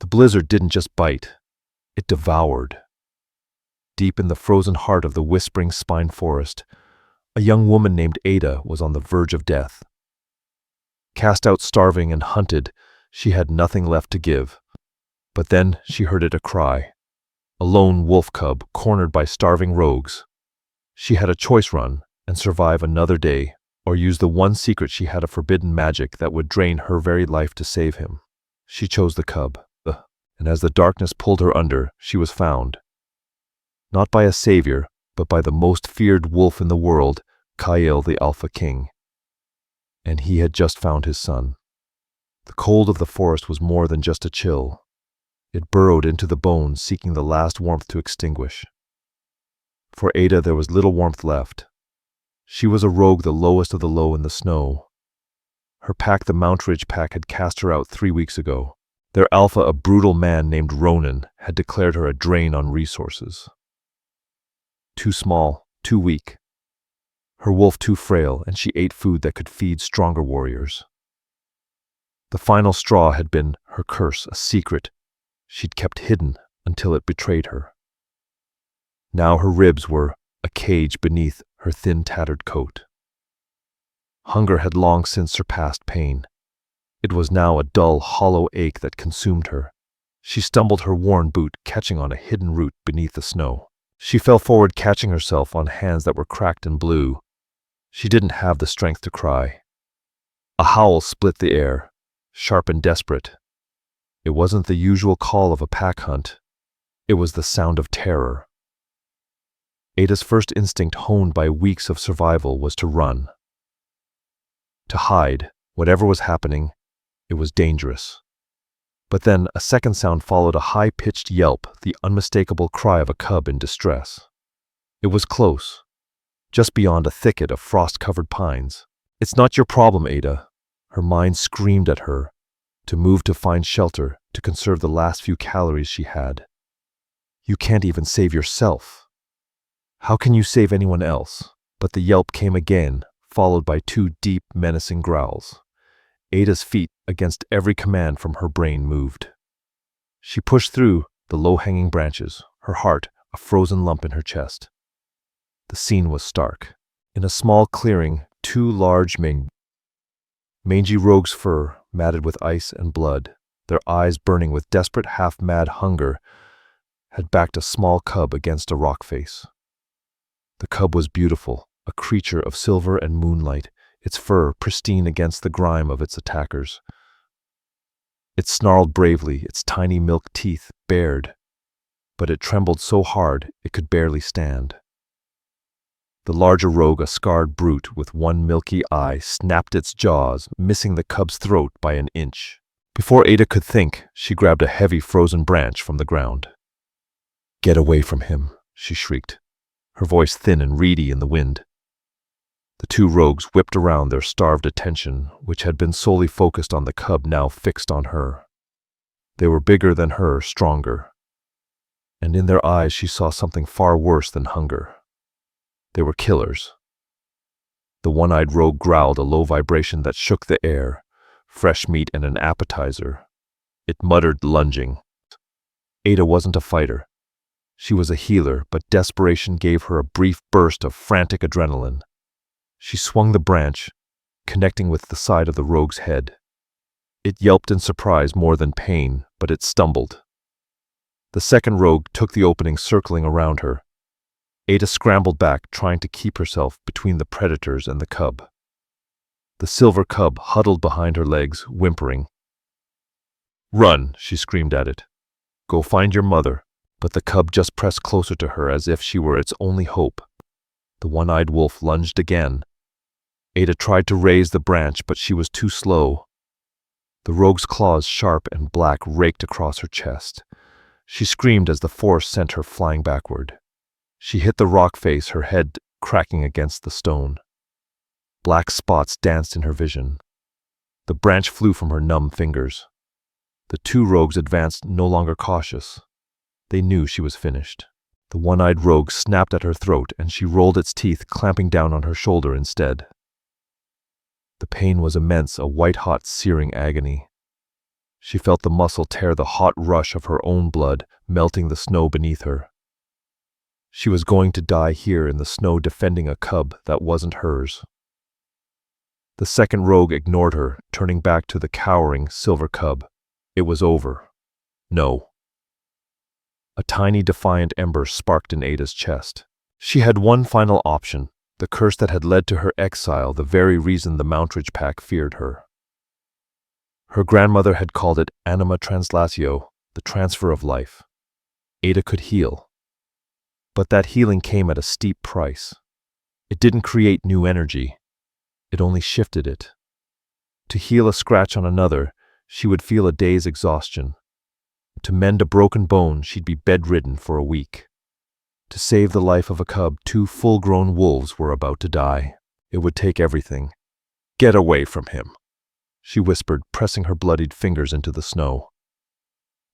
blizzard didn't just bite, it devoured. Deep in the frozen heart of the whispering spine forest, a young woman named Ada was on the verge of death. Cast out starving and hunted, she had nothing left to give. But then she heard it a cry. A lone wolf cub cornered by starving rogues. She had a choice: run and survive another day, or use the one secret she had, a forbidden magic that would drain her very life to save him. She chose the cub, and as the darkness pulled her under, she was found. Not by a savior, but by the most feared wolf in the world, Kael the Alpha King. And he had just found his son. The cold of the forest was more than just a chill. It burrowed into the bones, seeking the last warmth to extinguish. For Ada there was little warmth left. She was a rogue, the lowest of the low in the snow. Her pack, the Mount Ridge pack, had cast her out 3 weeks ago. Their alpha, a brutal man named Ronan, had declared her a drain on resources. Too small, too weak. Her wolf too frail, and she ate food that could feed stronger warriors. The final straw had been her curse, a secret she'd kept hidden until it betrayed her. Now her ribs were a cage beneath her thin, tattered coat. Hunger had long since surpassed pain. It was now a dull, hollow ache that consumed her. She stumbled, her worn boot catching on a hidden root beneath the snow. She fell forward, catching herself on hands that were cracked and blue. She didn't have the strength to cry. A howl split the air, sharp and desperate. It wasn't the usual call of a pack hunt. It was the sound of terror. Ada's first instinct, honed by weeks of survival, was to run. To hide. Whatever was happening, it was dangerous. But then a second sound followed, a high-pitched yelp, the unmistakable cry of a cub in distress. It was close, just beyond a thicket of frost-covered pines. "It's not your problem, Ada." Her mind screamed at her to move, to find shelter, to conserve the last few calories she had. "You can't even save yourself. How can you save anyone else?" But the yelp came again, followed by 2 deep, menacing growls. Ada's feet, against every command from her brain, moved. She pushed through the low-hanging branches, her heart a frozen lump in her chest. The scene was stark. In a small clearing, 2 large, mangy rogues' fur, matted with ice and blood, their eyes burning with desperate, half-mad hunger, had backed a small cub against a rock face. The cub was beautiful, a creature of silver and moonlight, its fur pristine against the grime of its attackers. It snarled bravely, its tiny milk teeth bared, but it trembled so hard it could barely stand. The larger rogue, a scarred brute with one milky eye, snapped its jaws, missing the cub's throat by an inch. Before Ada could think, she grabbed a heavy frozen branch from the ground. "Get away from him," she shrieked, her voice thin and reedy in the wind. The 2 rogues whipped around, their starved attention, which had been solely focused on the cub, now fixed on her. They were bigger than her, stronger. And in their eyes she saw something far worse than hunger. They were killers. The one-eyed rogue growled, a low vibration that shook the air. Fresh meat and an appetizer. It muttered, lunging. Ada wasn't a fighter. She was a healer, but desperation gave her a brief burst of frantic adrenaline. She swung the branch, connecting with the side of the rogue's head. It yelped in surprise more than pain, but it stumbled. The second rogue took the opening, circling around her. Ada scrambled back, trying to keep herself between the predators and the cub. The silver cub huddled behind her legs, whimpering. "Run," she screamed at it. "Go find your mother." But the cub just pressed closer to her, as if she were its only hope. The one-eyed wolf lunged again. Ada tried to raise the branch, but she was too slow. The rogue's claws, sharp and black, raked across her chest. She screamed as the force sent her flying backward. She hit the rock face, her head cracking against the stone. Black spots danced in her vision. The branch flew from her numb fingers. The 2 rogues advanced, no longer cautious. They knew she was finished. The one-eyed rogue snapped at her throat, and she rolled its teeth, clamping down on her shoulder instead. The pain was immense, a white-hot, searing agony. She felt the muscle tear, the hot rush of her own blood melting the snow beneath her. She was going to die here in the snow defending a cub that wasn't hers. The second rogue ignored her, turning back to the cowering silver cub. It was over. No. A tiny defiant ember sparked in Ada's chest. She had one final option, the curse that had led to her exile, the very reason the Mountridge pack feared her. Her grandmother had called it anima translatio, the transfer of life. Ada could heal. But that healing came at a steep price. It didn't create new energy. It only shifted it. To heal a scratch on another, she would feel a day's exhaustion. To mend a broken bone, she'd be bedridden for a week. To save the life of a cub, 2 full-grown wolves were about to die. It would take everything. "Get away from him," she whispered, pressing her bloodied fingers into the snow.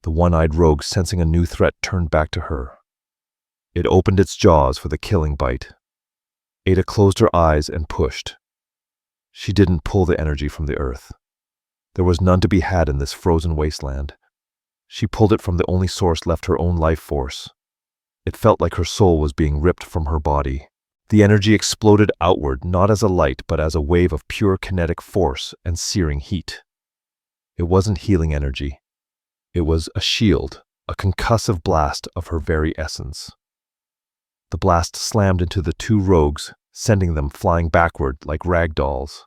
The one-eyed rogue, sensing a new threat, turned back to her. It opened its jaws for the killing bite. Ada closed her eyes and pushed. She didn't pull the energy from the earth. There was none to be had in this frozen wasteland. She pulled it from the only source left, her own life force. It felt like her soul was being ripped from her body. The energy exploded outward, not as a light, but as a wave of pure kinetic force and searing heat. It wasn't healing energy. It was a shield, a concussive blast of her very essence. The blast slammed into the 2 rogues, sending them flying backward like rag dolls.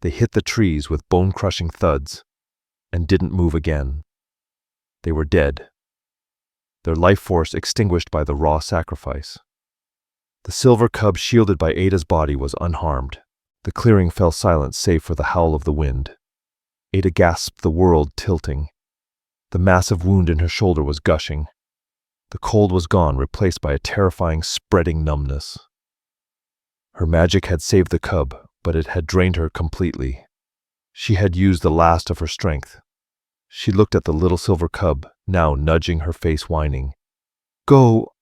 They hit the trees with bone-crushing thuds and didn't move again. They were dead. Their life force extinguished by the raw sacrifice. The silver cub, shielded by Ada's body, was unharmed. The clearing fell silent save for the howl of the wind. Ada gasped, the world tilting. The massive wound in her shoulder was gushing. The cold was gone, replaced by a terrifying, spreading numbness. Her magic had saved the cub, but it had drained her completely. She had used the last of her strength. She looked at the little silver cub, now nudging her face, whining. "Go,"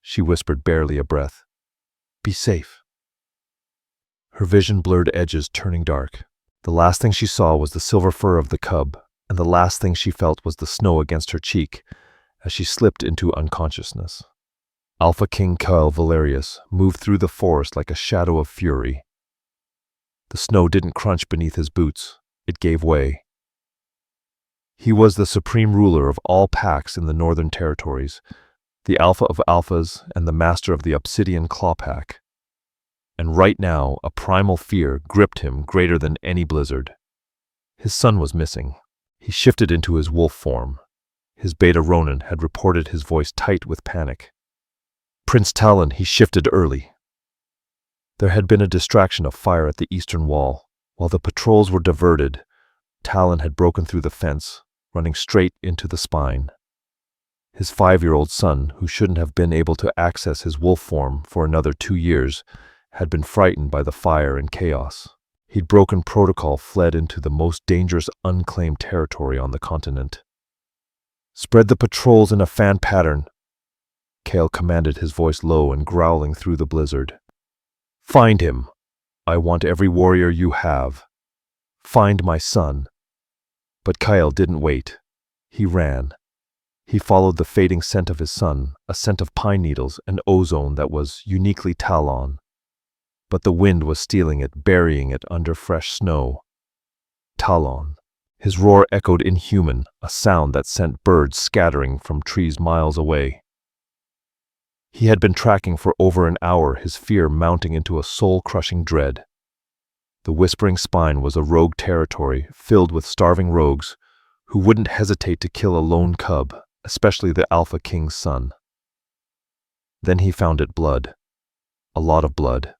she whispered, barely a breath. "Be safe." Her vision blurred, edges turning dark. The last thing she saw was the silver fur of the cub, and the last thing she felt was the snow against her cheek as she slipped into unconsciousness. Alpha King Kelvin Valerius moved through the forest like a shadow of fury. The snow didn't crunch beneath his boots. It gave way. He was the supreme ruler of all packs in the Northern Territories, the alpha of alphas and the master of the Obsidian Claw Pack. And right now, a primal fear gripped him greater than any blizzard. His son was missing. He shifted into his wolf form. His beta Ronin had reported, his voice tight with panic. "Prince Talon," he shifted early. There had been a distraction of fire at the eastern wall. While the patrols were diverted, Talon had broken through the fence, running straight into the spine. His 5-year-old son, who shouldn't have been able to access his wolf form for another 2 years, had been frightened by the fire and chaos. He'd broken protocol, fled into the most dangerous unclaimed territory on the continent. "Spread the patrols in a fan pattern," Kale commanded, his voice low and growling through the blizzard. "Find him. I want every warrior you have. Find my son." But Kyle didn't wait. He ran. He followed the fading scent of his son, a scent of pine needles and ozone that was uniquely Talon. But the wind was stealing it, burying it under fresh snow. Talon. His roar echoed inhuman, a sound that sent birds scattering from trees miles away. He had been tracking for over an hour, his fear mounting into a soul-crushing dread. The Whispering Spine was a rogue territory filled with starving rogues who wouldn't hesitate to kill a lone cub, especially the Alpha King's son. Then he found it: blood. A lot of blood.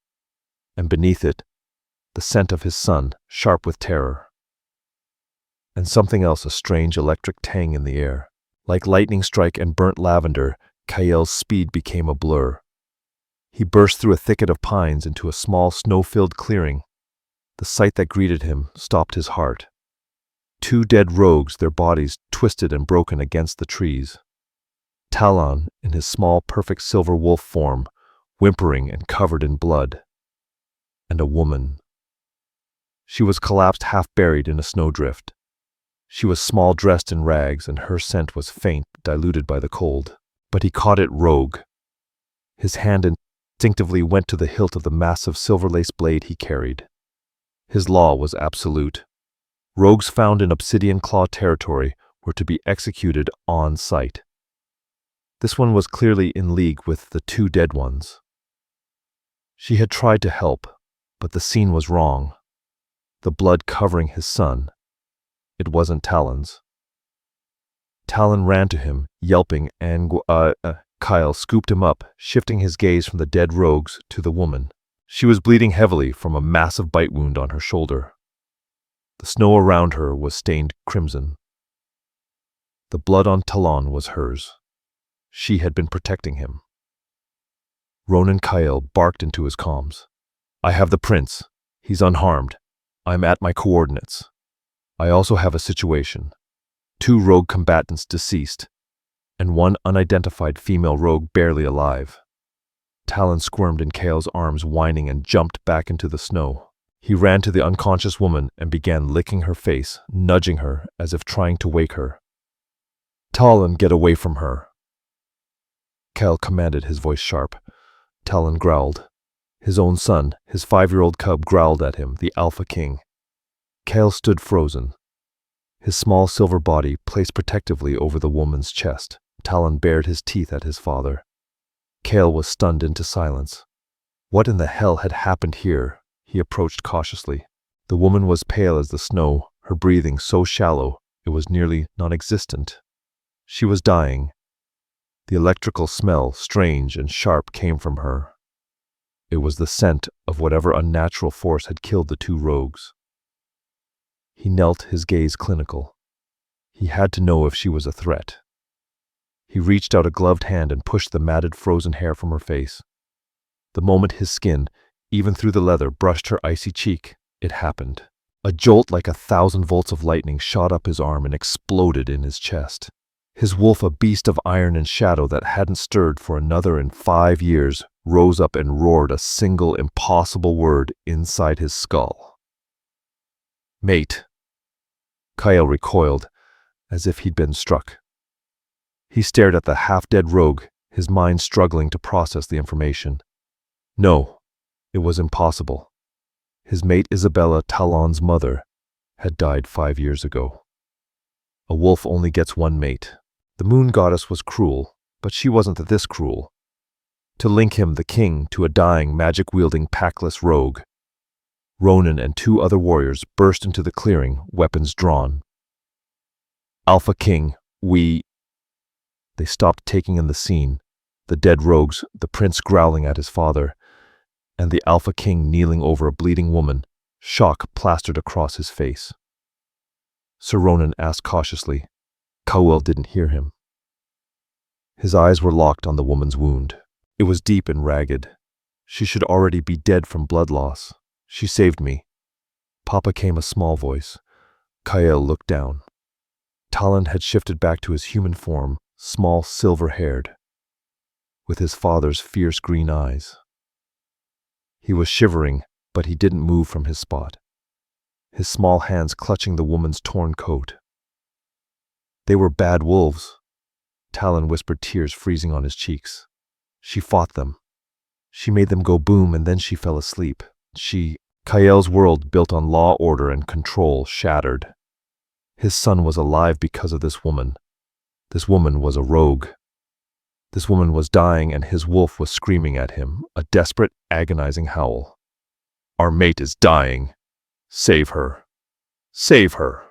And beneath it, the scent of his son, sharp with terror. And something else, a strange electric tang in the air. Like lightning strike and burnt lavender, Kael's speed became a blur. He burst through a thicket of pines into a small snow-filled clearing. The sight that greeted him stopped his heart. 2 dead rogues, their bodies twisted and broken against the trees. Talon, in his small, perfect silver wolf form, whimpering and covered in blood. And a woman. She was collapsed, half buried in a snowdrift. She was small, dressed in rags, and her scent was faint, diluted by the cold. But he caught it rogue. His hand instinctively went to the hilt of the massive silver-lace blade he carried. His law was absolute. Rogues found in obsidian claw territory were to be executed on sight. This one was clearly in league with the two dead ones. She had tried to help, but the scene was wrong. The blood covering his son. It wasn't Talon's. Talon ran to him, yelping, and Kyle scooped him up, shifting his gaze from the dead rogues to the woman. She was bleeding heavily from a massive bite wound on her shoulder. The snow around her was stained crimson. The blood on Talon was hers. She had been protecting him. Ronan Kyle barked into his comms. "I have the prince. He's unharmed. I'm at my coordinates. I also have a situation. 2 rogue combatants deceased, and 1 unidentified female rogue barely alive." Talon squirmed in Kale's arms, whining, and jumped back into the snow. He ran to the unconscious woman and began licking her face, nudging her as if trying to wake her. "Talon, get away from her!" Kale commanded, his voice sharp. Talon growled. His own son, his 5-year-old cub, growled at him, the Alpha King. Kale stood frozen, his small silver body placed protectively over the woman's chest. Talon bared his teeth at his father. Kale was stunned into silence. What in the hell had happened here? He approached cautiously. The woman was pale as the snow, her breathing so shallow it was nearly non-existent. She was dying. The electrical smell, strange and sharp, came from her. It was the scent of whatever unnatural force had killed the 2 rogues. He knelt, his gaze clinical. He had to know if she was a threat. He reached out a gloved hand and pushed the matted, frozen hair from her face. The moment his skin, even through the leather, brushed her icy cheek, it happened. A jolt like 1,000 volts of lightning shot up his arm and exploded in his chest. His wolf, a beast of iron and shadow that hadn't stirred for another in 5 years, rose up and roared a single impossible word inside his skull. "Mate." Kyle recoiled, as if he'd been struck. He stared at the half-dead rogue, his mind struggling to process the information. No, it was impossible. His mate Isabella, Talon's mother, had died 5 years ago. A wolf only gets 1 mate. The moon goddess was cruel, but she wasn't this cruel. To link him, the king, to a dying, magic-wielding, packless rogue. Ronan and 2 other warriors burst into the clearing, weapons drawn. "Alpha King, we—" They stopped, taking in the scene, the dead rogues, the prince growling at his father, and the Alpha King kneeling over a bleeding woman, shock plastered across his face. Sir Ronan asked cautiously. Cowell didn't hear him. His eyes were locked on the woman's wound. It was deep and ragged. She should already be dead from blood loss. "She saved me." Papa came a small voice. Kael looked down. Talon had shifted back to his human form, small, silver-haired, with his father's fierce green eyes. He was shivering, but he didn't move from his spot, his small hands clutching the woman's torn coat. "They were bad wolves," Talon whispered, tears freezing on his cheeks. "She fought them. She made them go boom, and then she fell asleep. Kael's world, built on law, order, and control, shattered. His son was alive because of this woman. This woman was a rogue. This woman was dying, and his wolf was screaming at him, a desperate, agonizing howl. Our mate is dying. Save her. Save her."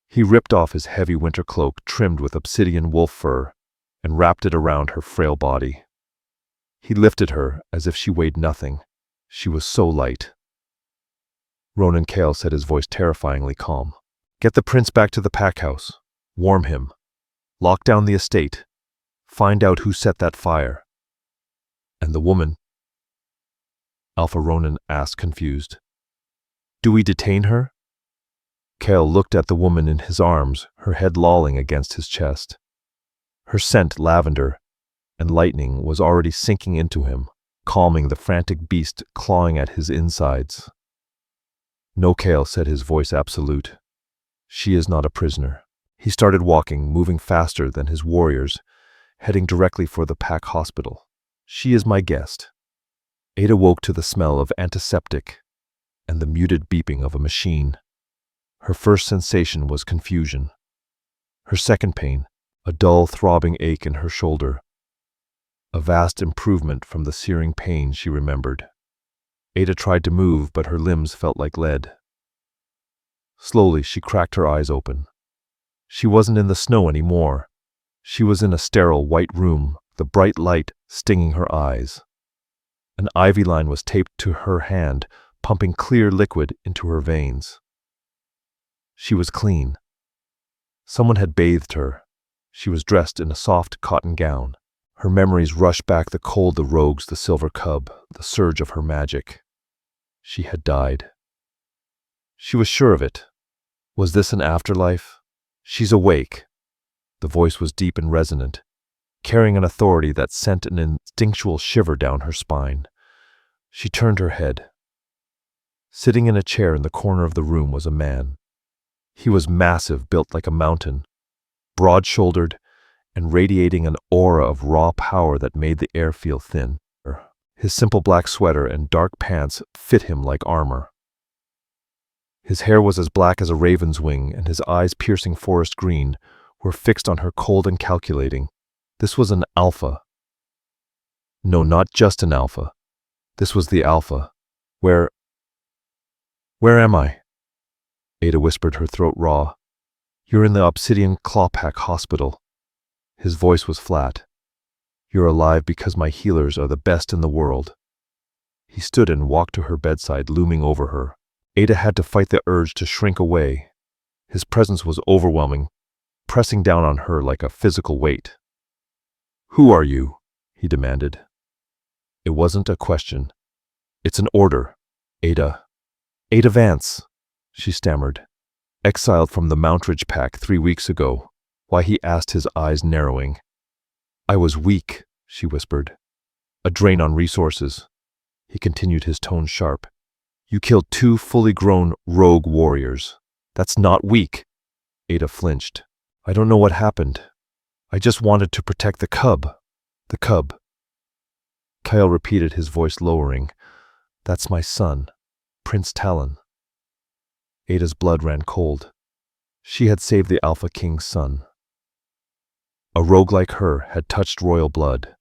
He ripped off his heavy winter cloak, trimmed with obsidian wolf fur, and wrapped it around her frail body. He lifted her as if she weighed nothing. She was so light. Ronan Kale said, his voice terrifyingly calm. "Get the prince back to the pack house. Warm him. Lock down the estate. Find out who set that fire." "And the woman?" Alpha Ronan asked, confused. "Do we detain her?" Kale looked at the woman in his arms, her head lolling against his chest. Her scent, lavender and lightning, was already sinking into him, calming the frantic beast clawing at his insides. "No," Kale said, his voice absolute. She is not a prisoner. He started walking, moving faster than his warriors, heading directly for the pack hospital. She is my guest. Ada woke to the smell of antiseptic and the muted beeping of a machine. Her first sensation was confusion. Her second pain, a dull, throbbing ache in her shoulder. A vast improvement from the searing pain she remembered. Ada tried to move, but her limbs felt like lead. Slowly, she cracked her eyes open. She wasn't in the snow anymore. She was in a sterile white room, the bright light stinging her eyes. An ivy line was taped to her hand, pumping clear liquid into her veins. She was clean. Someone had bathed her. She was dressed in a soft cotton gown. Her memories rushed back: the cold, the rogues, the silver cub, the surge of her magic. She had died. She was sure of it. Was this an afterlife? She's awake. The voice was deep and resonant, carrying an authority that sent an instinctual shiver down her spine. She turned her head. Sitting in a chair in the corner of the room was a man. He was massive, built like a mountain, broad-shouldered, and radiating an aura of raw power that made the air feel thin. His simple black sweater and dark pants fit him like armor. His hair was as black as a raven's wing, and his eyes, piercing forest green, were fixed on her, cold and calculating. This was an alpha. No, not just an alpha. This was the alpha. Where am I? Ada whispered, her throat raw. You're in the Obsidian Clawpack Hospital. His voice was flat. You're alive because my healers are the best in the world. He stood and walked to her bedside, looming over her. Ada had to fight the urge to shrink away. His presence was overwhelming, pressing down on her like a physical weight. Who are you? He demanded. It wasn't a question. It's an order. Ada Vance, she stammered. Exiled from the Mountridge Pack 3 weeks ago. Why? He asked, his eyes narrowing. I was weak, she whispered. A drain on resources. He continued, his tone sharp. You killed 2 fully grown rogue warriors. That's not weak. Ada flinched. I don't know what happened. I just wanted to protect the cub. The cub. Kyle repeated, his voice lowering. That's my son, Prince Talon. Ada's blood ran cold. She had saved the Alpha King's son. A rogue like her had touched royal blood,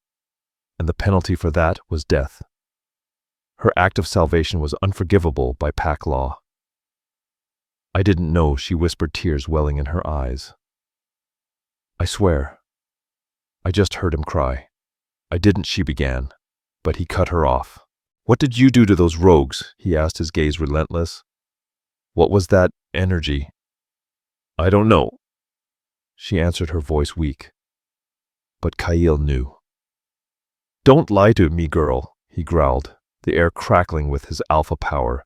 and the penalty for that was death. Her act of salvation was unforgivable by pack law. I didn't know, she whispered, tears welling in her eyes. I swear. I just heard him cry. I didn't, she began, but he cut her off. What did you do to those rogues? He asked, his gaze relentless. What was that energy? I don't know, she answered, her voice weak. But Kyle knew. Don't lie to me, girl, he growled, the air crackling with his alpha power,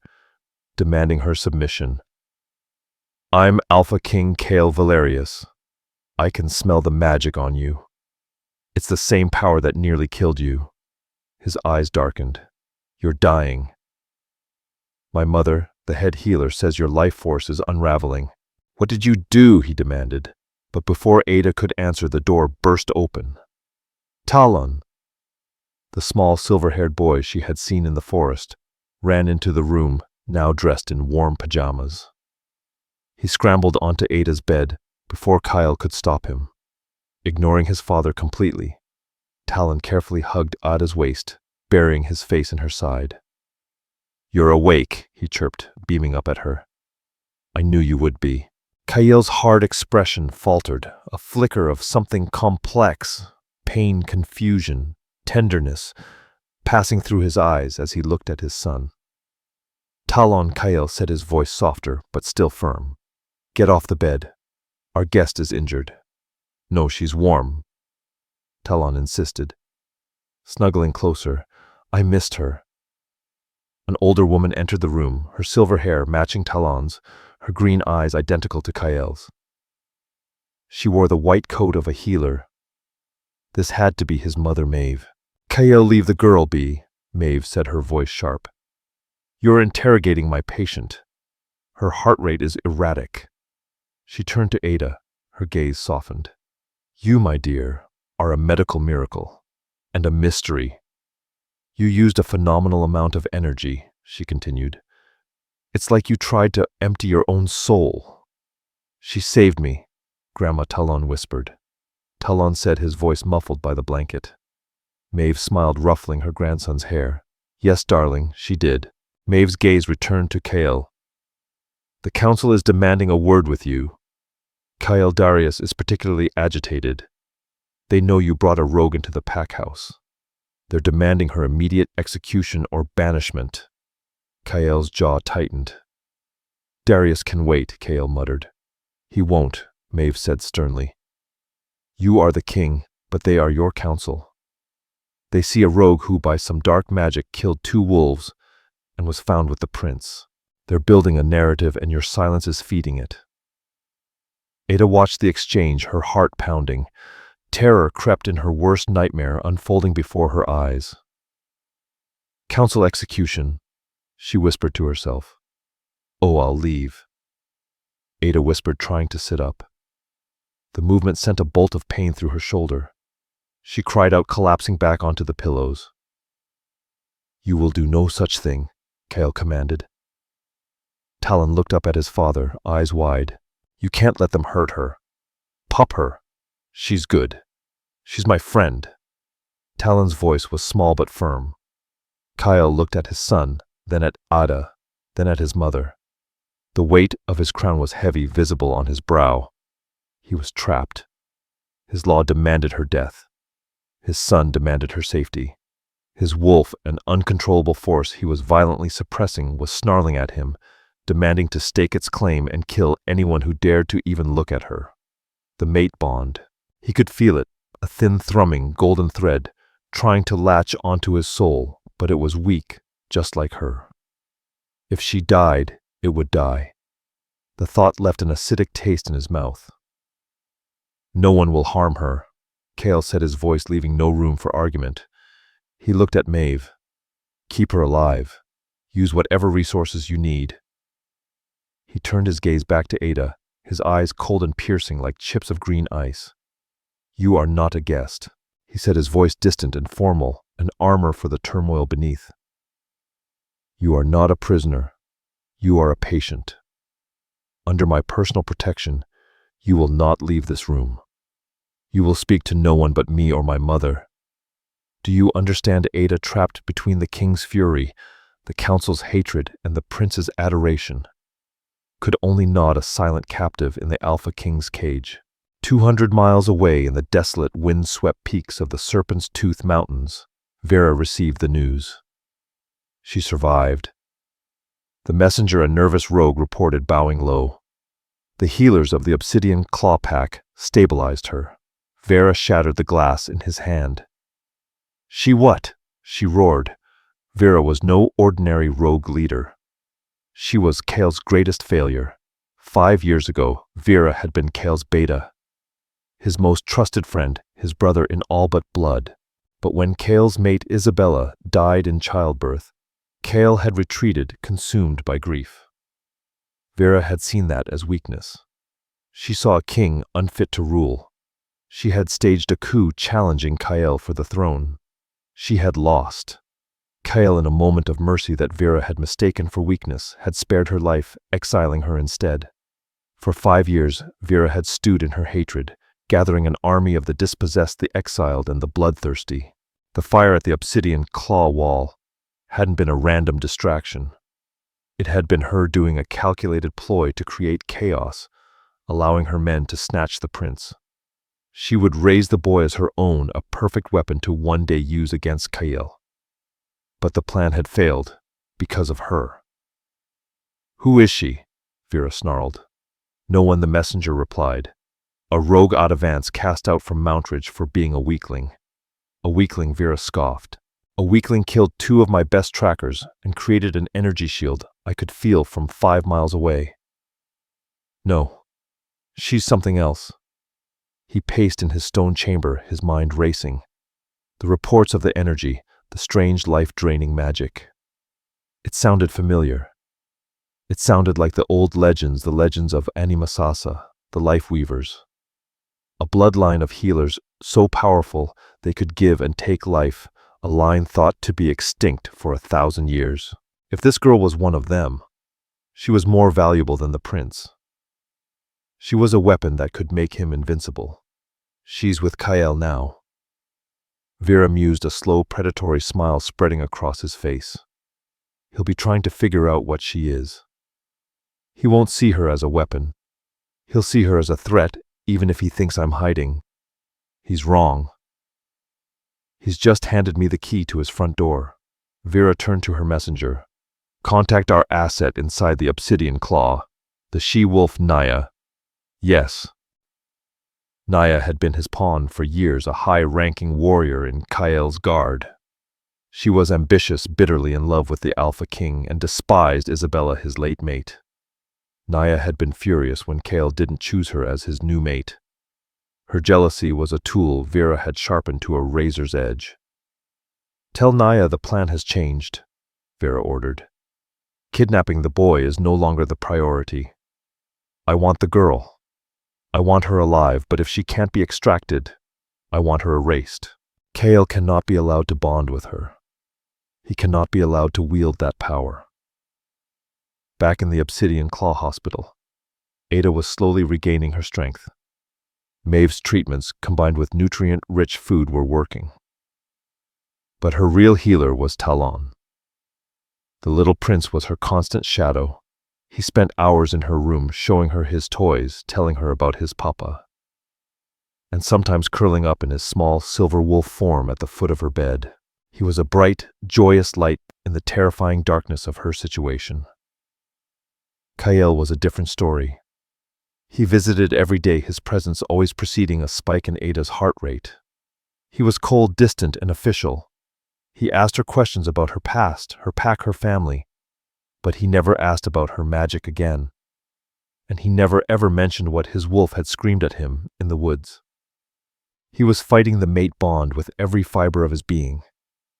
demanding her submission. I'm Alpha King Kelvin Valerius. I can smell the magic on you. It's the same power that nearly killed you. His eyes darkened. You're dying. My mother, the head healer, says your life force is unraveling. What did you do? He demanded. But before Ada could answer, the door burst open. Talon, the small silver-haired boy she had seen in the forest, ran into the room, now dressed in warm pajamas. He scrambled onto Ada's bed before Kyle could stop him. Ignoring his father completely, Talon carefully hugged Ada's waist, burying his face in her side. You're awake, he chirped, beaming up at her. I knew you would be. Kyle's hard expression faltered, a flicker of something complex, pain, confusion, tenderness, passing through his eyes as he looked at his son. Talon, Kyle said, his voice softer but still firm. Get off the bed. Our guest is injured. No, she's warm, Talon insisted. Snuggling closer, I missed her. An older woman entered the room, her silver hair matching Talon's, her green eyes identical to Kyle's. She wore the white coat of a healer. This had to be his mother, Maeve. Kyle, leave the girl be, Maeve said, her voice sharp. You're interrogating my patient. Her heart rate is erratic. She turned to Ada, her gaze softened. You, my dear, are a medical miracle and a mystery. You used a phenomenal amount of energy, she continued. It's like you tried to empty your own soul. She saved me, Grandma Talon whispered. Talon said, his voice muffled by the blanket. Maeve smiled, ruffling her grandson's hair. Yes, darling, she did. Maeve's gaze returned to Kael. The council is demanding a word with you. Kael Darius is particularly agitated. They know you brought a rogue into the pack house. They're demanding her immediate execution or banishment. Kael's jaw tightened. Darius can wait, Kael muttered. He won't, Maeve said sternly. You are the king, but they are your council. They see a rogue who by some dark magic killed 2 wolves and was found with the prince. They're building a narrative and your silence is feeding it. Ada watched the exchange, her heart pounding. Terror crept in her worst nightmare, unfolding before her eyes. Council execution, she whispered to herself. Oh, I'll leave. Ada whispered, trying to sit up. The movement sent a bolt of pain through her shoulder. She cried out, collapsing back onto the pillows. You will do no such thing, Kael commanded. Talon looked up at his father, eyes wide. You can't let them hurt her. Pop her. She's good. She's my friend. Talon's voice was small but firm. Kael looked at his son, then at Ada, then at his mother. The weight of his crown was heavy, visible on his brow. He was trapped. His law demanded her death. His son demanded her safety. His wolf, an uncontrollable force he was violently suppressing, was snarling at him, demanding to stake its claim and kill anyone who dared to even look at her. The mate bond. He could feel it, a thin thrumming golden thread, trying to latch onto his soul, but it was weak, just like her. If she died, it would die. The thought left an acidic taste in his mouth. No one will harm her, Kael said, his voice leaving no room for argument. He looked at Maeve. Keep her alive. Use whatever resources you need. He turned his gaze back to Ada, his eyes cold and piercing like chips of green ice. You are not a guest, he said, his voice distant and formal, an armor for the turmoil beneath. You are not a prisoner. You are a patient. Under my personal protection, you will not leave this room. You will speak to no one but me or my mother. Do you understand, Ada, trapped between the king's fury, the council's hatred, and the prince's adoration? Could only nod, a silent captive in the Alpha King's cage. 200 miles away in the desolate, wind-swept peaks of the Serpent's Tooth Mountains, Vera received the news. She survived. The messenger, a nervous rogue, reported, bowing low. The healers of the Obsidian Claw Pack stabilized her. Vera shattered the glass in his hand. She what? She roared. Vera was no ordinary rogue leader. She was Kael's greatest failure. 5 years ago, Vera had been Kael's beta, his most trusted friend, his brother in all but blood. But when Kael's mate Isabella died in childbirth, Kael had retreated, consumed by grief. Vera had seen that as weakness. She saw a king unfit to rule. She had staged a coup challenging Kael for the throne. She had lost. Kael, in a moment of mercy that Vera had mistaken for weakness, had spared her life, exiling her instead. For 5 years, Vera had stewed in her hatred, gathering an army of the dispossessed, the exiled, and the bloodthirsty. The fire at the Obsidian Claw Wall hadn't been a random distraction. It had been her doing a calculated ploy to create chaos, allowing her men to snatch the prince. She would raise the boy as her own, a perfect weapon to one day use against Kael. But the plan had failed because of her. Who is she? Vera snarled. No one, the messenger replied. A rogue Adavance cast out from Mountridge for being a weakling. A weakling, Vera scoffed. A weakling killed 2 of my best trackers and created an energy shield I could feel from 5 miles away. No, she's something else. He paced in his stone chamber, his mind racing. The reports of the energy, the strange life-draining magic. It sounded familiar. It sounded like the old legends, the legends of Animasasa, the Life Weavers. A bloodline of healers so powerful they could give and take life, a line thought to be extinct for 1,000 years. If this girl was one of them, she was more valuable than the prince. She was a weapon that could make him invincible. She's with Kael now. Vera mused, a slow, predatory smile spreading across his face. He'll be trying to figure out what she is. He won't see her as a weapon. He'll see her as a threat, even if he thinks I'm hiding. He's wrong. He's just handed me the key to his front door. Vera turned to her messenger. Contact our asset inside the obsidian claw, the she-wolf Naya. Yes. Naya had been his pawn for years, a high-ranking warrior in Kael's guard. She was ambitious, bitterly in love with the Alpha King, and despised Isabella, his late mate. Naya had been furious when Kael didn't choose her as his new mate. Her jealousy was a tool Vera had sharpened to a razor's edge. Tell Naya the plan has changed, Vera ordered. Kidnapping the boy is no longer the priority. I want the girl. I want her alive, but if she can't be extracted, I want her erased. Kael cannot be allowed to bond with her. He cannot be allowed to wield that power. Back in the Obsidian Claw Hospital, Ada was slowly regaining her strength. Maeve's treatments, combined with nutrient-rich food, were working. But her real healer was Talon. The little prince was her constant shadow. He spent hours in her room showing her his toys, telling her about his papa, and sometimes curling up in his small silver wolf form at the foot of her bed. He was a bright, joyous light in the terrifying darkness of her situation. Kael was a different story. He visited every day, his presence always preceding a spike in Ada's heart rate. He was cold, distant, and official. He asked her questions about her past, her pack, her family, but he never asked about her magic again. And he never ever mentioned what his wolf had screamed at him in the woods. He was fighting the mate bond with every fiber of his being.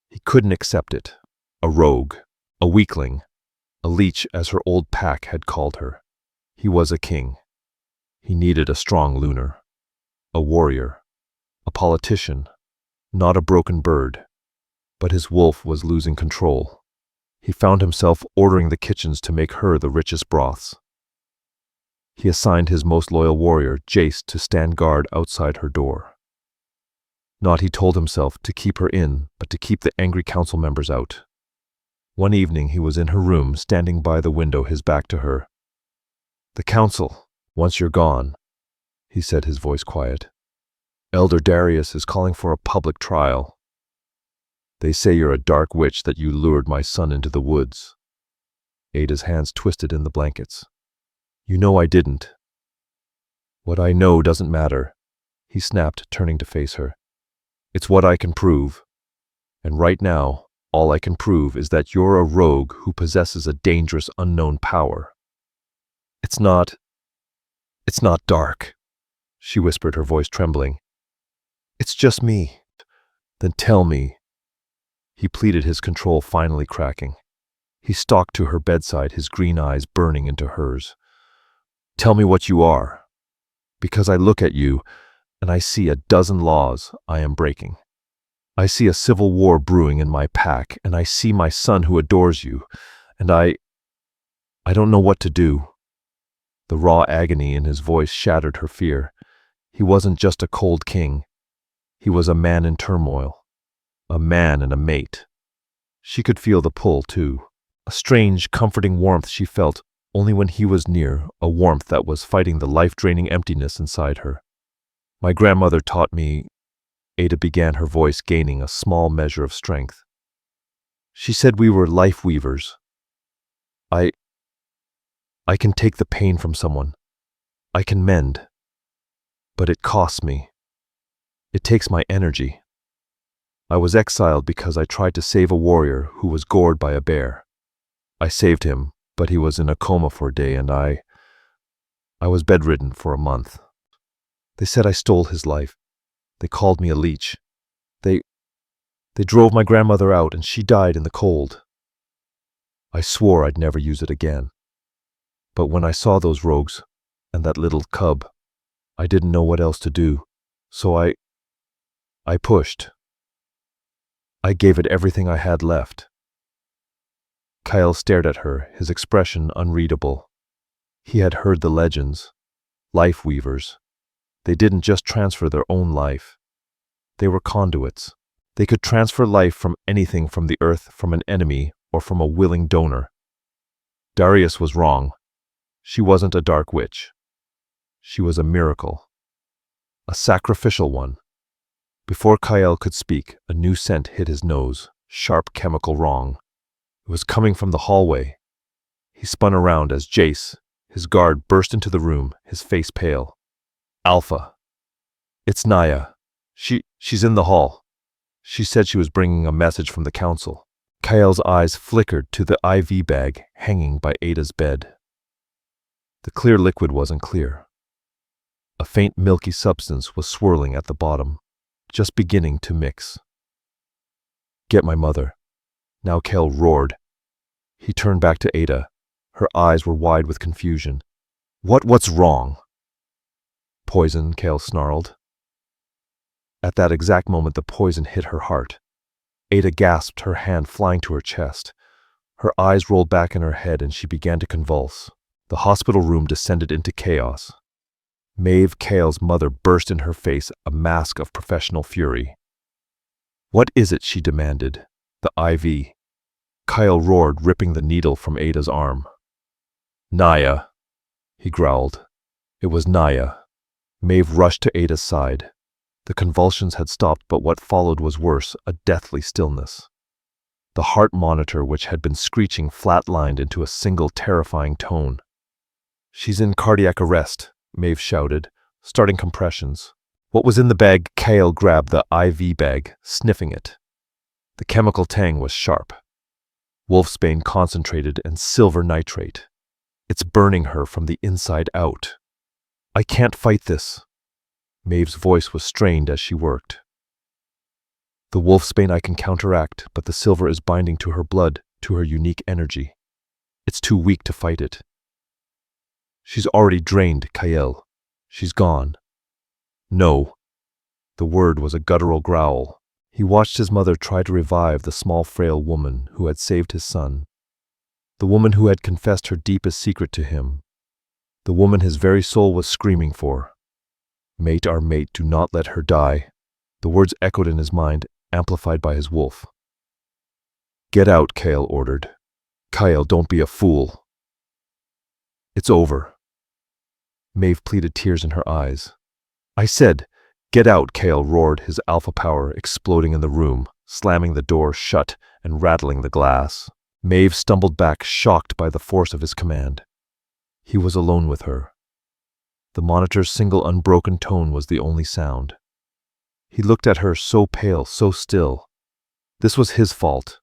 He couldn't accept it. A rogue, a weakling, a leech, as her old pack had called her. He was a king. He needed a strong lunar, a warrior, a politician, not a broken bird. But his wolf was losing control. He found himself ordering the kitchens to make her the richest broths. He assigned his most loyal warrior, Jace, to stand guard outside her door. Not, he told himself, to keep her in, but to keep the angry council members out. One evening he was in her room, standing by the window, his back to her. "The council, once you're gone," he said, his voice quiet. "Elder Darius is calling for a public trial. They say you're a dark witch, that you lured my son into the woods." Ada's hands twisted in the blankets. "You know I didn't." "What I know doesn't matter," he snapped, turning to face her. "It's what I can prove. And right now, all I can prove is that you're a rogue who possesses a dangerous unknown power." It's not dark," she whispered, her voice trembling. "It's just me." "Then tell me," he pleaded, his control finally cracking. He stalked to her bedside, his green eyes burning into hers. "Tell me what you are, because I look at you and I see a dozen laws I am breaking. I see a civil war brewing in my pack, and I see my son who adores you, and I don't know what to do." The raw agony in his voice shattered her fear. He wasn't just a cold king. He was a man in turmoil. A man and a mate. She could feel the pull, too. A strange, comforting warmth she felt only when he was near, a warmth that was fighting the life-draining emptiness inside her. "My grandmother taught me," Ada began, her voice gaining a small measure of strength. "She said we were life weavers. I can take the pain from someone. I can mend. But it costs me. It takes my energy. I was exiled because I tried to save a warrior who was gored by a bear. I saved him, but he was in a coma for a day, and I was bedridden for a month. They said I stole his life. They called me a leech. They drove my grandmother out, and she died in the cold. I swore I'd never use it again. But when I saw those rogues and that little cub, I didn't know what else to do, so I pushed. I gave it everything I had left. Kyle stared at her, his expression unreadable. He had heard the legends. Life weavers. They didn't just transfer their own life. They were conduits. They could transfer life from anything, from the earth, from an enemy, or from a willing donor. Darius was wrong. She wasn't a dark witch. She was a miracle. A sacrificial one. Before Kyle could speak, a new scent hit his nose, sharp chemical wrong. It was coming from the hallway. He spun around as Jace, his guard, burst into the room, his face pale. Alpha. It's Naya. She's in the hall. She said she was bringing a message from the council. Kyle's eyes flickered to the IV bag hanging by Ada's bed. The clear liquid wasn't clear. A faint milky substance was swirling at the bottom, just beginning to mix. Get my mother. Now Kyle roared. He turned back to Ada. Her eyes were wide with confusion. What's wrong? Poison, Kyle snarled. At that exact moment, the poison hit her heart. Ada gasped, her hand flying to her chest. Her eyes rolled back in her head and she began to convulse. The hospital room descended into chaos. Maeve, Kyle's mother, burst in her face, a mask of professional fury. What is it? She demanded. The IV. Kyle roared, ripping the needle from Ada's arm. Naya, he growled. It was Naya. Maeve rushed to Ada's side. The convulsions had stopped, but what followed was worse, a deathly stillness. The heart monitor, which had been screeching, flatlined into a single terrifying tone. She's in cardiac arrest, Maeve shouted, starting compressions. What was in the bag? Kyle grabbed the IV bag, sniffing it. The chemical tang was sharp. Wolfsbane concentrated and silver nitrate. It's burning her from the inside out. I can't fight this. Maeve's voice was strained as she worked. The wolfsbane I can counteract, but the silver is binding to her blood, to her unique energy. It's too weak to fight it. She's already drained, Kyle. She's gone. No. The word was a guttural growl. He watched his mother try to revive the small, frail woman who had saved his son. The woman who had confessed her deepest secret to him. The woman his very soul was screaming for. Mate, our mate, do not let her die. The words echoed in his mind, amplified by his wolf. Get out, Kyle ordered. Kyle, don't be a fool. It's over. Maeve pleaded, tears in her eyes. I said, get out, Kyle roared, his alpha power exploding in the room, slamming the door shut and rattling the glass. Maeve stumbled back, shocked by the force of his command. He was alone with her. The monitor's single unbroken tone was the only sound. He looked at her, so pale, so still. This was his fault.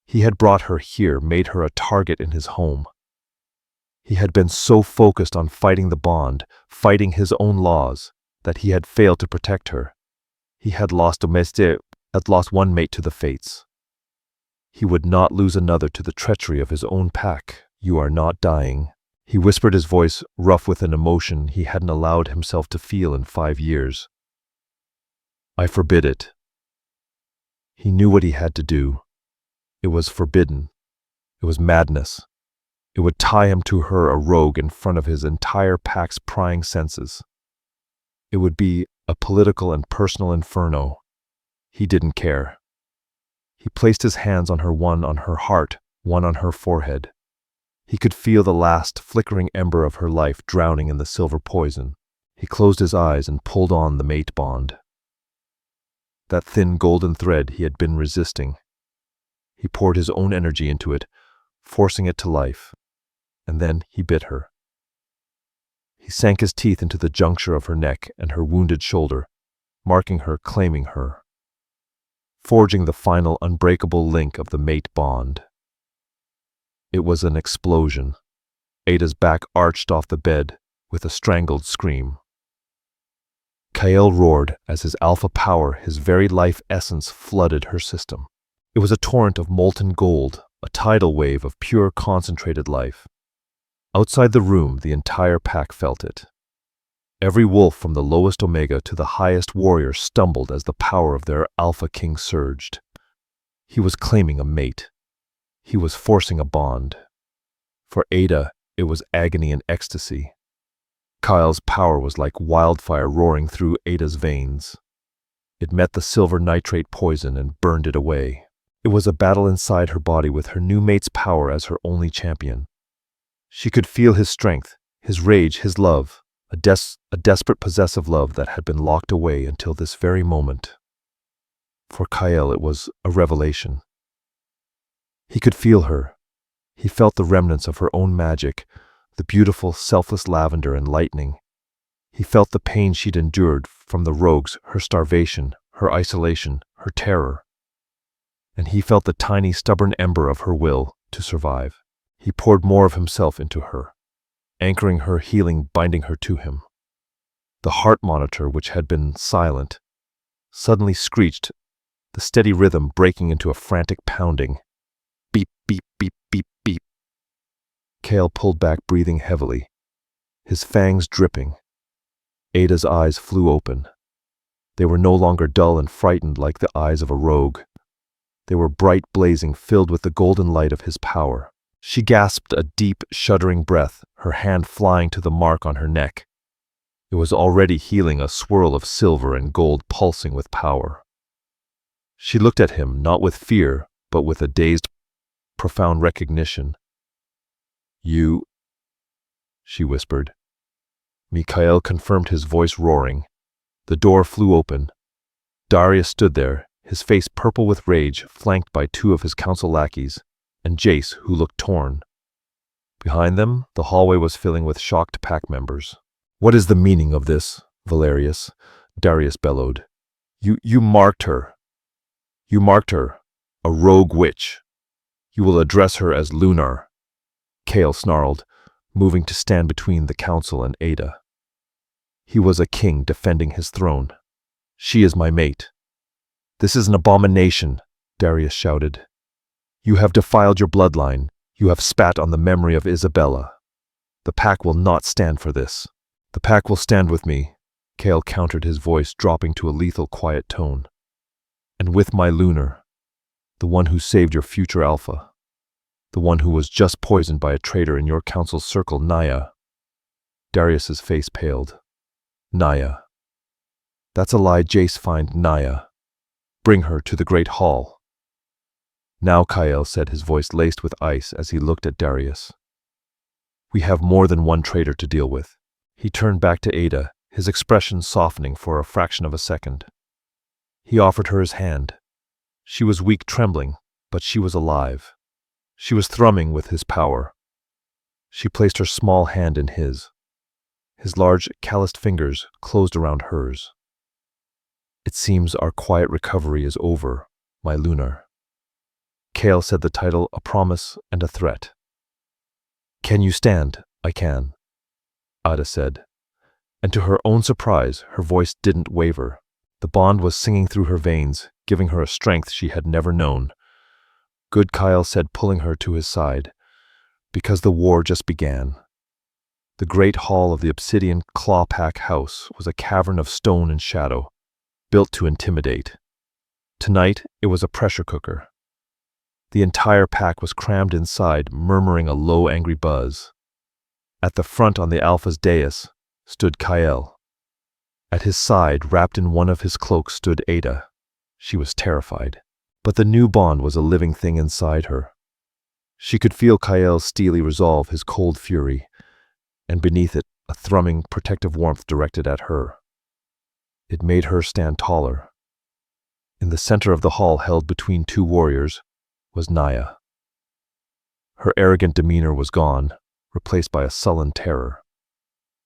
He had brought her here, made her a target in his home. He had been so focused on fighting the bond, fighting his own laws, that he had failed to protect her. He had lost one mate to the fates. He would not lose another to the treachery of his own pack. You are not dying. He whispered, his voice rough with an emotion he hadn't allowed himself to feel in 5 years. I forbid it. He knew what he had to do. It was forbidden. It was madness. It would tie him to her, a rogue, in front of his entire pack's prying senses. It would be a political and personal inferno. He didn't care. He placed his hands on her, one on her heart, one on her forehead. He could feel the last flickering ember of her life drowning in the silver poison. He closed his eyes and pulled on the mate bond. That thin golden thread he had been resisting. He poured his own energy into it, forcing it to life. And then he bit her. He sank his teeth into the juncture of her neck and her wounded shoulder, marking her, claiming her, forging the final unbreakable link of the mate bond. It was an explosion. Ada's back arched off the bed with a strangled scream. Kyle roared as his alpha power, his very life essence, flooded her system. It was a torrent of molten gold, a tidal wave of pure concentrated life. Outside the room, the entire pack felt it. Every wolf from the lowest omega to the highest warrior stumbled as the power of their alpha king surged. He was claiming a mate. He was forcing a bond. For Ada, it was agony and ecstasy. Kyle's power was like wildfire roaring through Ada's veins. It met the silver nitrate poison and burned it away. It was a battle inside her body with her new mate's power as her only champion. She could feel his strength, his rage, his love, a desperate possessive love that had been locked away until this very moment. For Kyle, it was a revelation. He could feel her. He felt the remnants of her own magic, the beautiful, selfless lavender and lightning. He felt the pain she'd endured from the rogues, her starvation, her isolation, her terror. And he felt the tiny, stubborn ember of her will to survive. He poured more of himself into her, anchoring her, healing, binding her to him. The heart monitor, which had been silent, suddenly screeched, the steady rhythm breaking into a frantic pounding. Beep, beep, beep, beep, beep. Kale pulled back, breathing heavily, his fangs dripping. Ada's eyes flew open. They were no longer dull and frightened like the eyes of a rogue. They were bright, blazing, filled with the golden light of his power. She gasped a deep, shuddering breath, her hand flying to the mark on her neck. It was already healing, a swirl of silver and gold pulsing with power. She looked at him, not with fear, but with a dazed, profound recognition. "You," she whispered. Mikhail confirmed, his voice roaring. The door flew open. Darius stood there, his face purple with rage, flanked by two of his council lackeys, and Jace, who looked torn. Behind them, the hallway was filling with shocked pack members. "What is the meaning of this, Valerius?" Darius bellowed. You marked her. You marked her, a rogue witch. You will address her as Lunar." Kale snarled, moving to stand between the council and Ada. He was a king defending his throne. "She is my mate." "This is an abomination," Darius shouted. "You have defiled your bloodline. You have spat on the memory of Isabella. The pack will not stand for this." "The pack will stand with me," Kale countered, his voice dropping to a lethal, quiet tone. "And with my Lunar, the one who saved your future alpha, the one who was just poisoned by a traitor in your council's circle, Naya." Darius's face paled. "Naya. That's a lie, Jace. Find Naya. Bring her to the Great Hall." "Now," Kyle said, his voice laced with ice as he looked at Darius. "We have more than one traitor to deal with." He turned back to Ada, his expression softening for a fraction of a second. He offered her his hand. She was weak, trembling, but she was alive. She was thrumming with his power. She placed her small hand in his. His large, calloused fingers closed around hers. "It seems our quiet recovery is over, my Lunar." Kale said the title, a promise and a threat. "Can you stand?" "I can," Ada said. And to her own surprise, her voice didn't waver. The bond was singing through her veins, giving her a strength she had never known. "Good," Kyle said, pulling her to his side, "because the war just began." The great hall of the obsidian clawpack house was a cavern of stone and shadow, built to intimidate. Tonight, it was a pressure cooker. The entire pack was crammed inside, murmuring a low, angry buzz. At the front on the Alpha's dais stood Kyle. At his side, wrapped in one of his cloaks, stood Ada. She was terrified, but the new bond was a living thing inside her. She could feel Kyle's steely resolve, his cold fury, and beneath it, a thrumming, protective warmth directed at her. It made her stand taller. In the center of the hall, held between two warriors, was Naya. Her arrogant demeanor was gone, replaced by a sullen terror.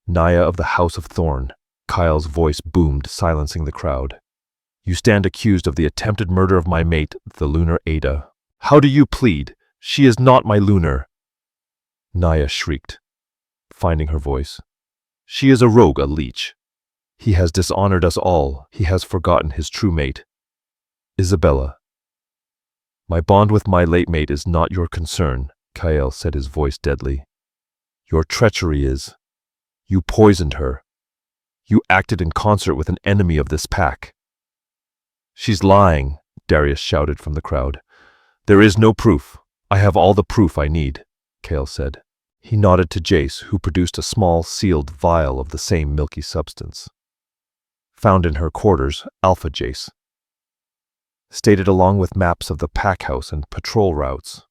"Naya of the House of Thorn," Kyle's voice boomed, silencing the crowd. "You stand accused of the attempted murder of my mate, the Lunar Ada. How do you plead? She is not my Lunar." Naya shrieked, finding her voice. "She is a rogue, a leech. He has dishonored us all. He has forgotten his true mate, Isabella." "My bond with my late mate is not your concern," Kyle said, his voice deadly. "Your treachery is. You poisoned her. You acted in concert with an enemy of this pack. She's lying, Darius shouted from the crowd. There is no proof. I have all the proof I need, Kale said. He nodded to Jace, who produced a small, sealed vial of the same milky substance. Found in her quarters, Alpha Jace. Stated along with maps of the pack house and patrol routes.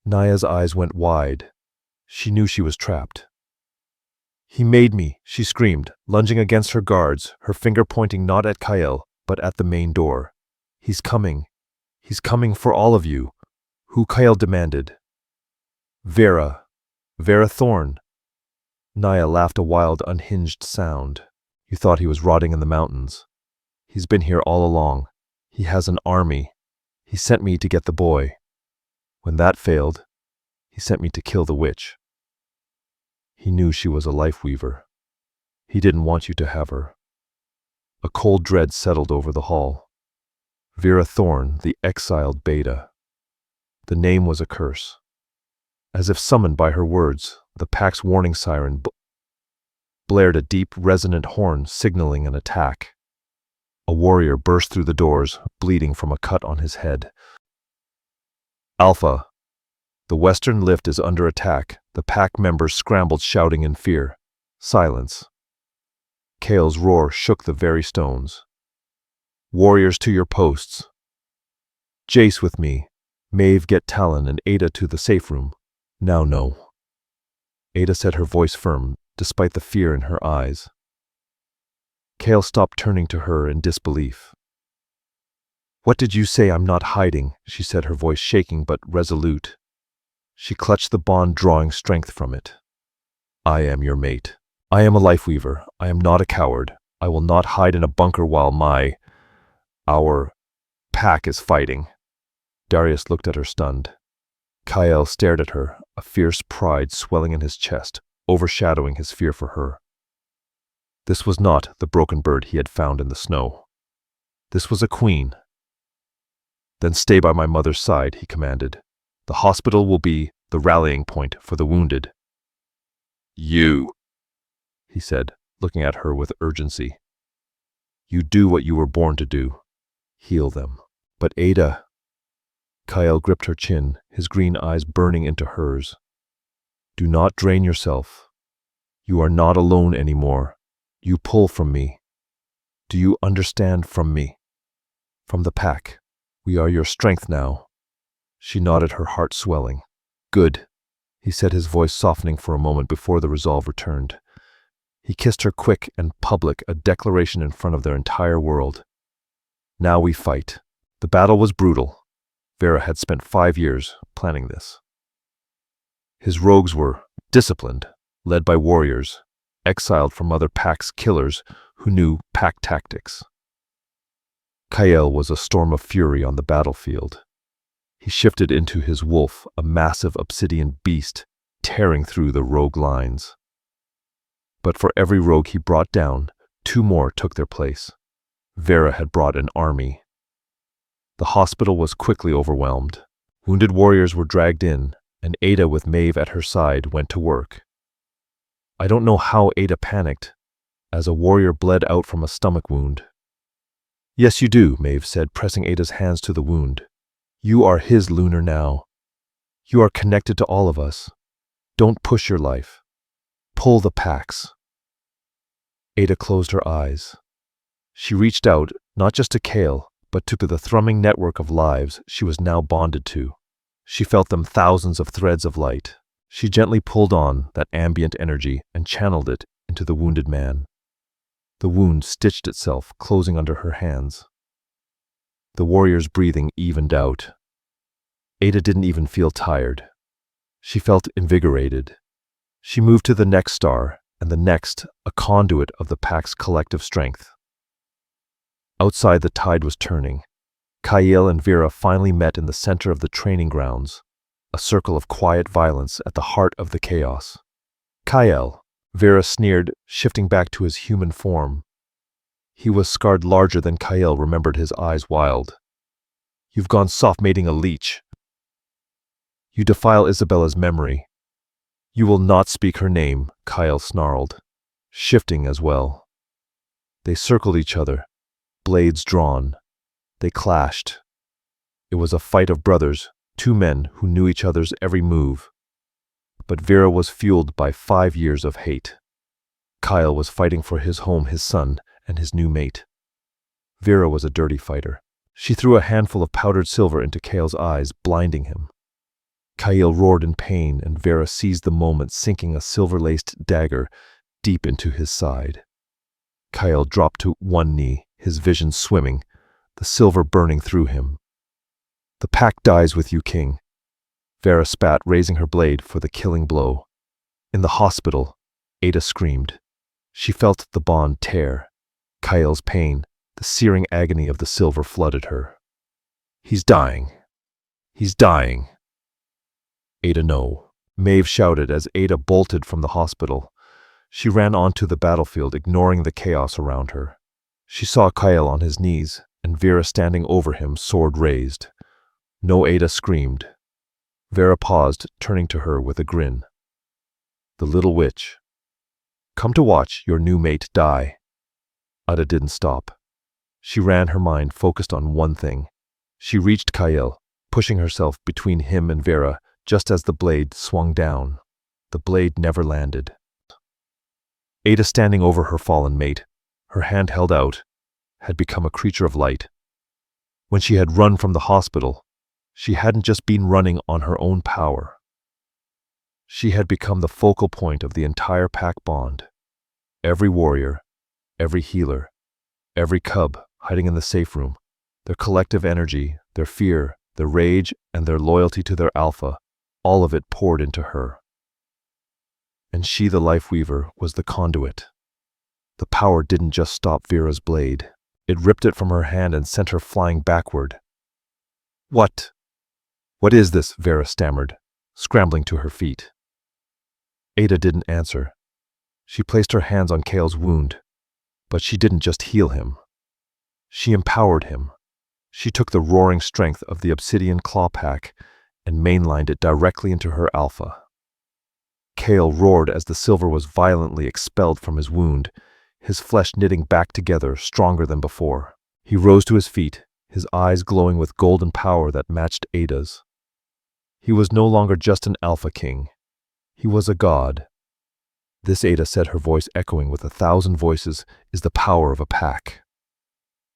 Naya's eyes went wide. She knew she was trapped. He made me, she screamed, lunging against her guards, her finger pointing not at Kyle, but at the main door. He's coming. He's coming for all of you. Who? Kyle demanded. Vera Thorne. Naya laughed a wild, unhinged sound. You thought he was rotting in the mountains. He's been here all along. He has an army. He sent me to get the boy. When that failed, he sent me to kill the witch. He knew she was a life weaver. He didn't want you to have her. A cold dread settled over the hall. Vera Thorne, the exiled Beta. The name was a curse. As if summoned by her words, the pack's warning siren blared a deep, resonant horn signaling an attack. A warrior burst through the doors, bleeding from a cut on his head. Alpha. The western lift is under attack. The pack members scrambled, shouting in fear. Silence. Kale's roar shook the very stones. Warriors to your posts. Jace with me. Maeve, get Talon and Ada to the safe room. Now no. Ada said, her voice firm, despite the fear in her eyes. Kale stopped, turning to her in disbelief. What did you say? I'm not hiding, she said, her voice shaking but resolute. She clutched the bond, drawing strength from it. I am your mate. I am a life weaver. I am not a coward. I will not hide in a bunker while our pack is fighting. Darius looked at her stunned. Kyle stared at her, a fierce pride swelling in his chest, overshadowing his fear for her. This was not the broken bird he had found in the snow. This was a queen. Then stay by my mother's side, he commanded. The hospital will be the rallying point for the wounded. You, he said, looking at her with urgency. You do what you were born to do. Heal them. But Ada... Kyle gripped her chin, his green eyes burning into hers. Do not drain yourself. You are not alone anymore. You pull from me. Do you understand? From me? From the pack. We are your strength now. She nodded, her heart swelling. Good, he said, his voice softening for a moment before the resolve returned. He kissed her quick and public, a declaration in front of their entire world. Now we fight. The battle was brutal. Vera had spent 5 years planning this. His rogues were disciplined, led by warriors, exiled from other packs, killers who knew pack tactics. Kyle was a storm of fury on the battlefield. He shifted into his wolf, a massive obsidian beast, tearing through the rogue lines. But for every rogue he brought down, 2 more took their place. Vera had brought an army. The hospital was quickly overwhelmed. Wounded warriors were dragged in, and Ada, with Maeve at her side, went to work. I don't know how Ada panicked, as a warrior bled out from a stomach wound. Yes, you do, Maeve said, pressing Ada's hands to the wound. You are his Lunar now. You are connected to all of us. Don't push your life. Pull the packs. Ada closed her eyes. She reached out, not just to Kale, but to the thrumming network of lives she was now bonded to. She felt them, thousands of threads of light. She gently pulled on that ambient energy and channeled it into the wounded man. The wound stitched itself, closing under her hands. The warrior's breathing evened out. Ada didn't even feel tired. She felt invigorated. She moved to the next star, and the next, a conduit of the pack's collective strength. Outside, the tide was turning. Kyle and Vera finally met in the center of the training grounds, a circle of quiet violence at the heart of the chaos. Kyle, Vera sneered, shifting back to his human form. He was scarred larger than Kyle remembered, his eyes wild. You've gone soft, mating a leech. You defile Isabella's memory. You will not speak her name, Kyle snarled. shifting as well. They circled each other, blades drawn. They clashed. It was a fight of brothers, two men who knew each other's every move. But Vera was fueled by 5 years of hate. Kyle was fighting for his home, his son, and his new mate. Vera was a dirty fighter. She threw a handful of powdered silver into Kyle's eyes, blinding him. Kyle roared in pain, and Vera seized the moment, sinking a silver-laced dagger deep into his side. Kyle dropped to one knee, his vision swimming, the silver burning through him. "The pack dies with you, King," Vera spat, raising her blade for the killing blow. In the hospital, Ada screamed. She felt the bond tear. Kyle's pain, the searing agony of the silver flooded her. "He's dying. He's dying." "Ada, no," Maeve shouted as Ada bolted from the hospital. She ran onto the battlefield, ignoring the chaos around her. She saw Kyle on his knees, and Vera standing over him, sword raised. "No," Ada screamed. Vera paused, turning to her with a grin. "The little witch. Come to watch your new mate die." Ada didn't stop. She ran, her mind focused on one thing. She reached Kyle, pushing herself between him and Vera just as the blade swung down. The blade never landed. Ada, standing over her fallen mate, her hand held out, had become a creature of light. When she had run from the hospital, she hadn't just been running on her own power. She had become the focal point of the entire pack bond. Every warrior, every healer, every cub hiding in the safe room, their collective energy, their fear, their rage, and their loyalty to their alpha, all of it poured into her. And she, the life weaver, was the conduit. The power didn't just stop Vera's blade. It ripped it from her hand and sent her flying backward. What is this?" Vera stammered, scrambling to her feet. Ada didn't answer. She placed her hands on Kyle's wound, but she didn't just heal him. She empowered him. She took the roaring strength of the obsidian claw pack and mainlined it directly into her alpha. Kyle roared as the silver was violently expelled from his wound, his flesh knitting back together, stronger than before. He rose to his feet, his eyes glowing with golden power that matched Ada's. He was no longer just an alpha king. He was a god. "This," Ada said, her voice echoing with 1,000 voices, "is the power of a pack."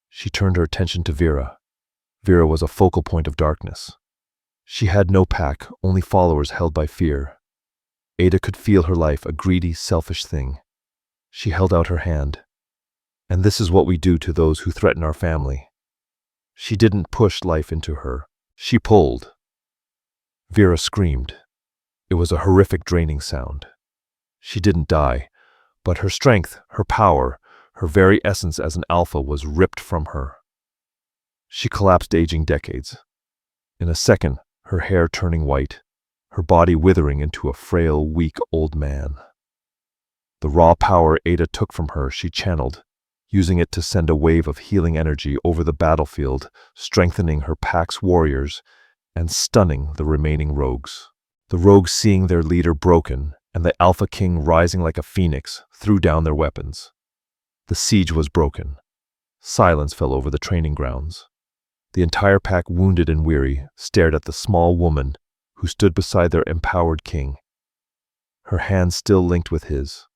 She turned her attention to Vera. Vera was a focal point of darkness. She had no pack, only followers held by fear. Ada could feel her life a greedy, selfish thing. She held out her hand. "And this is what we do to those who threaten our family." She didn't push life into her. She pulled. Vera screamed. It was a horrific, draining sound. She didn't die, but her strength, her power, her very essence as an alpha was ripped from her. She collapsed, aging decades. In a second, her hair turning white, her body withering into a frail, weak old man. The raw power Ada took from her she channeled, using it to send a wave of healing energy over the battlefield, strengthening her pack's warriors and stunning the remaining rogues. The rogues, seeing their leader broken and the Alpha King rising like a phoenix, threw down their weapons. The siege was broken. Silence fell over the training grounds. The entire pack, wounded and weary, stared at the small woman who stood beside their empowered king, her hands still linked with his.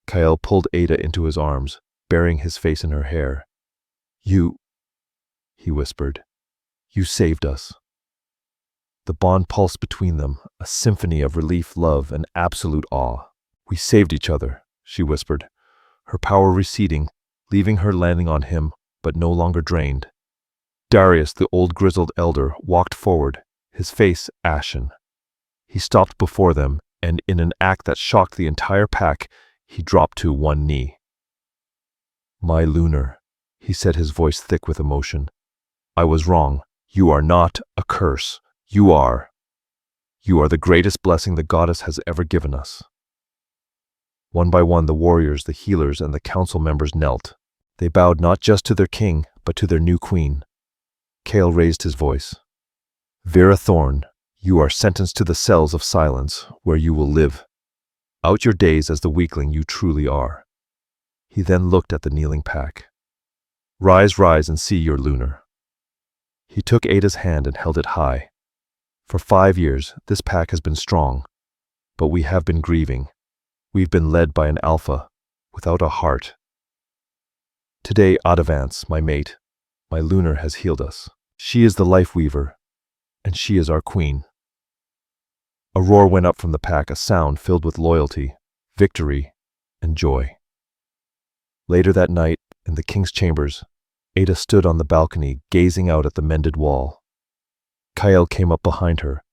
Kyle pulled Ada into his arms, burying his face in her hair. "You," he whispered, "you saved us." The bond pulsed between them, a symphony of relief, love, and absolute awe. "We saved each other," she whispered, her power receding, leaving her landing on him, but no longer drained. Darius, the old grizzled elder, walked forward, his face ashen. He stopped before them, and in an act that shocked the entire pack, he dropped to one knee. "My Lunar," he said, his voice thick with emotion. "I was wrong. You are not a curse. You are the greatest blessing the goddess has ever given us." One by one, the warriors, the healers, and the council members knelt. They bowed not just to their king, but to their new queen. Kale raised his voice. "Vera Thorne, you are sentenced to the cells of silence, where you will live Out your days as the weakling you truly are." He then looked at the kneeling pack. "Rise, rise and see your lunar." He took Ada's hand and held it high. "For 5 years, this pack has been strong, but we have been grieving. We've been led by an alpha, without a heart. Today, Adavance, my mate, my lunar has healed us. She is the life weaver, and she is our queen." A roar went up from the pack, a sound filled with loyalty, victory, and joy. Later that night, in the king's chambers, Ada stood on the balcony, gazing out at the mended wall. Kael came up behind her,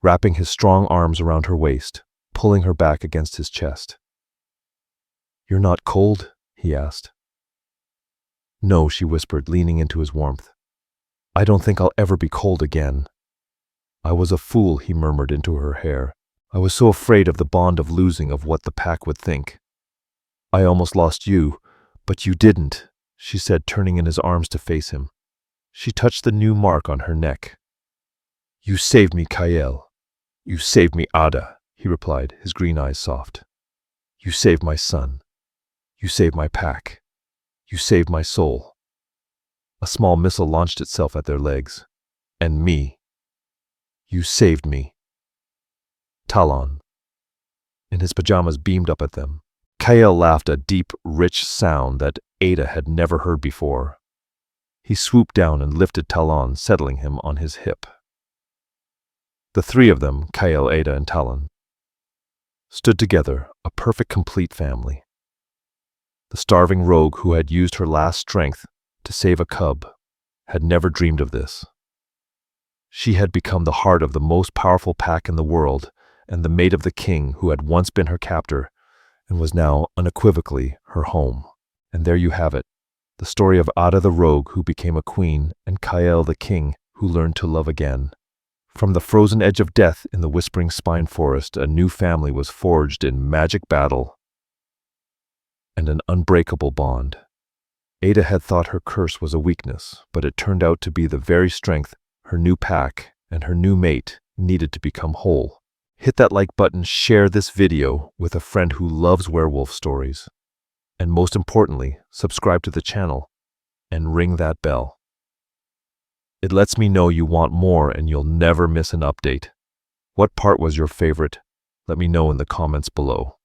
wrapping his strong arms around her waist, pulling her back against his chest. "You're not cold?" he asked. "No," she whispered, leaning into his warmth. "I don't think I'll ever be cold again." "I was a fool," he murmured into her hair. "I was so afraid of the bond of losing, of what the pack would think." "I almost lost you, but you didn't," she said, turning in his arms to face him. She touched the new mark on her neck. "You saved me, Kael. You saved me, Ada," he replied, his green eyes soft. "You saved my son. You saved my pack. You saved my soul." A small missile launched itself at their legs. "And me. You saved me." Talon, in his pajamas, beamed up at them. Kael laughed, a deep, rich sound that Ada had never heard before. He swooped down and lifted Talon, settling him on his hip. The three of them, Kael, Ada, and Talon, stood together, a perfect, complete family. The starving rogue who had used her last strength to save a cub had never dreamed of this. She had become the heart of the most powerful pack in the world, and the mate of the king who had once been her captor and was now unequivocally her home. And there you have it, the story of Ada the rogue who became a queen, and Kael the king who learned to love again. From the frozen edge of death in the whispering spine forest, a new family was forged in magic battle and an unbreakable bond. Ada had thought her curse was a weakness, but it turned out to be the very strength her new pack and her new mate needed to become whole. Hit that like button, share this video with a friend who loves werewolf stories, and most importantly, subscribe to the channel and ring that bell. It lets me know you want more and you'll never miss an update. What part was your favorite? Let me know in the comments below.